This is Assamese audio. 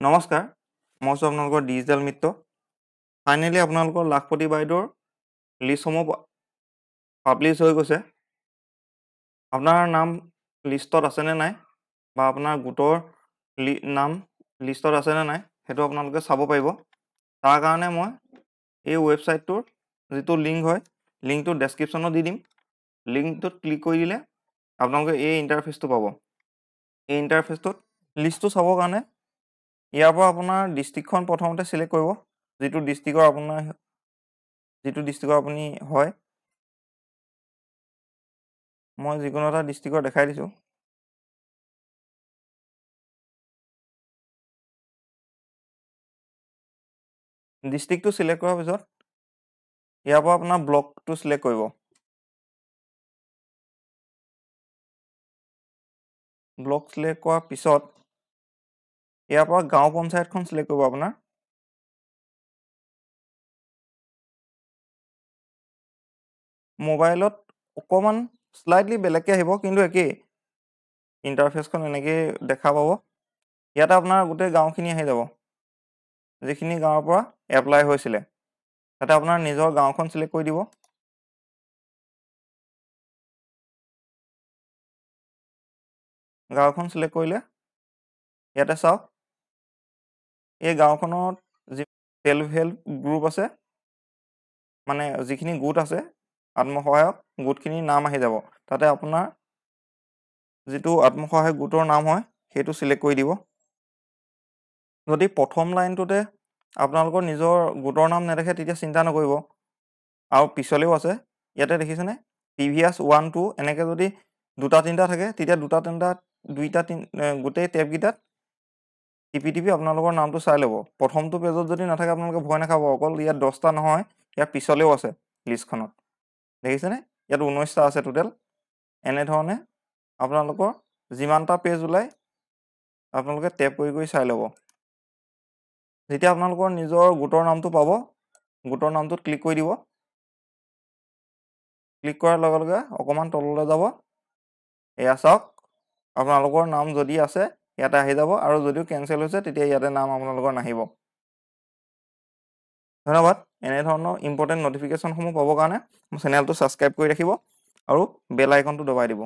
নমস্কাৰ, মই আছোঁ আপোনালোকৰ ডিজিটেল মিত্ৰ। ফাইনেলি আপোনালোকৰ লাখপতি বাইদেউৰ লিষ্টসমূহ পাব্লিছ হৈ গৈছে। আপোনাৰ নাম লিষ্টত আছেনে নাই বা আপোনাৰ গোটৰ নাম লিষ্টত আছেনে নাই সেইটো আপোনালোকে চাব পাৰিব। তাৰ কাৰণে মই এই ৱেবছাইটটোৰ যিটো লিংক হয়, লিংকটো ডেছক্ৰিপশ্যনত দি দিম। লিংকটোত ক্লিক কৰি দিলে আপোনালোকে এই ইণ্টাৰফেচটো পাব। এই ইণ্টাৰফেচটোত লিষ্টটো চাবৰ কাৰণে ইয়াৰ পৰা আপোনাৰ ডিষ্ট্ৰিক্টখন প্ৰথমতে চিলেক্ট কৰিব, যিটো ডিষ্ট্ৰিক্টৰ আপুনি হয়। মই যিকোনো এটা ডিষ্ট্ৰিক্টৰ দেখাই দিছোঁ। ডিষ্ট্ৰিক্টটো চিলেক্ট কৰাৰ পিছত ইয়াৰ পৰা আপোনাৰ ব্লকটো চিলেক্ট কৰিব। ব্লক চিলেক্ট কৰাৰ পিছত ইয়াৰ পৰা গাঁও পঞ্চায়তখন চিলেক্ট কৰিব আপোনাৰ। মোবাইলত অকণমান শ্লাইটলি বেলেগকৈ আহিব, কিন্তু একেই ইণ্টাৰফেচখন এনেকেই দেখা পাব। ইয়াতে আপোনাৰ গোটেই গাঁওখিনি আহি যাব, যিখিনি গাঁৱৰ পৰা এপ্লাই হৈছিলে। তাতে আপোনাৰ নিজৰ গাঁওখন চিলেক্ট কৰি দিব। গাঁওখন চিলেক্ট কৰিলে ইয়াতে চাওক, এই গাঁওখনত যি সেল্ফ হেল্প গ্ৰুপ আছে, মানে যিখিনি গোট আছে আত্মসহায়ক গোটখিনিৰ নাম আহি যাব। তাতে আপোনাৰ যিটো আত্মসহায়ক গোটৰ নাম হয় সেইটো চিলেক্ট কৰি দিব। যদি প্ৰথম লাইনটোতে আপোনালোকৰ নিজৰ গোটৰ নাম নেদেখে তেতিয়া চিন্তা নকৰিব, আৰু পিছলেও আছে। ইয়াতে দেখিছেনে প্ৰিভিয়াছ 1, 2 এনেকৈ যদি দুটা তিনিটা থাকে তেতিয়া গোটেই টেবকেইটাত টিপি আপোনালোকৰ নামটো চাই ল'ব। প্ৰথমটো পেজত যদি নাথাকে আপোনালোকে ভয় নাখাব, অকল ইয়াত 10টা নহয়, ইয়াৰ পিছলেও আছে লিষ্টখনত। দেখিছেনে ইয়াত 19টা আছে টোটেল। এনেধৰণে আপোনালোকৰ যিমানটা পেজ ওলায় আপোনালোকে টেপ কৰি চাই ল'ব। যেতিয়া আপোনালোকৰ নিজৰ গোটৰ নামটো পাব, গোটৰ নামটোত ক্লিক কৰি দিব। ক্লিক কৰাৰ লগে লগে অকণমান তললৈ যাব, এয়া চাওক আপোনালোকৰ নাম যদি আছে ইয়াতে আহি যাব, আৰু যদিও কেঞ্চেল হৈছে তেতিয়া ইয়াতে নাম আপোনালোকৰ নাহিব। ধন্যবাদ। এনেধৰণৰ ইম্পৰ্টেণ্ট নটিফিকেশ্যনসমূহ পাবৰ কাৰণে মোৰ চেনেলটো ছাবস্ক্ৰাইব কৰি ৰাখিব আৰু বেল আইকনটো দবাই দিব।